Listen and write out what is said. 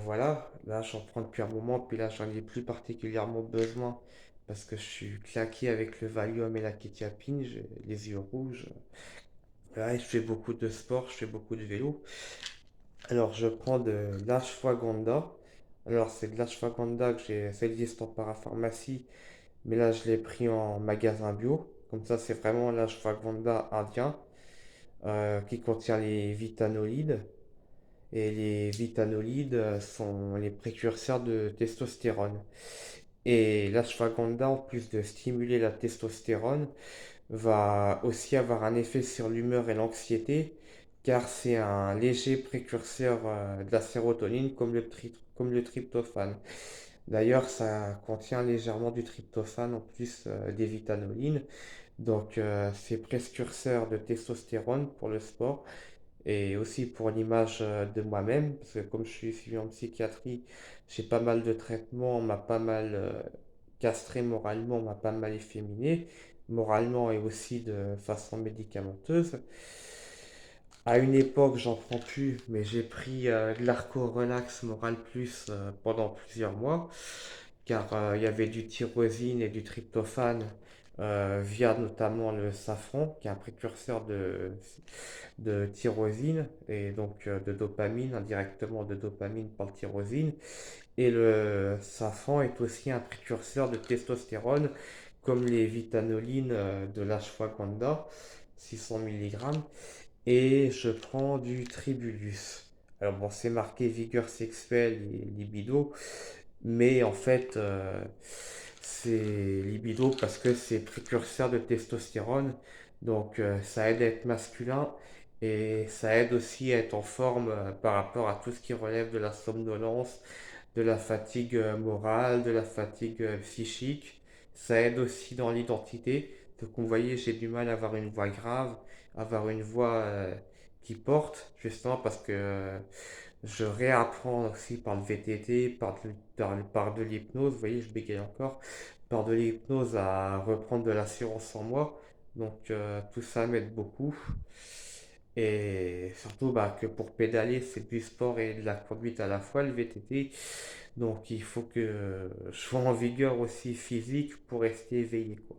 Voilà, là j'en prends depuis un moment, puis là j'en ai plus particulièrement besoin parce que je suis claqué avec le Valium et la kétiapine, j'ai les yeux rouges. Là, je fais beaucoup de sport, je fais beaucoup de vélo. Alors je prends de l'ashwagandha. Alors c'est de l'ashwagandha que j'ai, ça existe en parapharmacie, mais là je l'ai pris en magasin bio. Comme ça c'est vraiment l'ashwagandha indien qui contient les vitanolides. Et les vitanolides sont les précurseurs de testostérone. Et l'ashwagandha, en plus de stimuler la testostérone, va aussi avoir un effet sur l'humeur et l'anxiété, car c'est un léger précurseur de la sérotonine comme le tryptophane. D'ailleurs, ça contient légèrement du tryptophane en plus des vitanolines. C'est précurseur de testostérone pour le sport et aussi pour l'image de moi-même, parce que comme je suis suivi en psychiatrie, j'ai pas mal de traitements, on m'a pas mal castré moralement, on m'a pas mal efféminé, moralement et aussi de façon médicamenteuse. À une époque, j'en prends plus, mais j'ai pris de l'Arco Relax Moral Plus pendant plusieurs mois, car il y avait du tyrosine et du tryptophane via notamment le safran, qui est un précurseur de tyrosine et donc de dopamine, indirectement de dopamine par le tyrosine. Et le safran est aussi un précurseur de testostérone, comme les vitanolines de l'ashwagandha, 600 mg. Et je prends du tribulus. Alors bon, c'est marqué vigueur sexuelle et libido, mais en fait, c'est libido parce que c'est précurseur de testostérone. Ça aide à être masculin et ça aide aussi à être en forme par rapport à tout ce qui relève de la somnolence, de la fatigue morale, de la fatigue psychique. Ça aide aussi dans l'identité. Donc, vous voyez, j'ai du mal à avoir une voix grave, avoir une voix qui porte, justement parce que je réapprends aussi par le VTT, par de l'hypnose, vous voyez, je bégaye encore, par de l'hypnose à reprendre de l'assurance en moi. Tout ça m'aide beaucoup. Et surtout que pour pédaler, c'est du sport et de la conduite à la fois, le VTT. Donc il faut que je sois en vigueur aussi physique pour rester éveillé, quoi.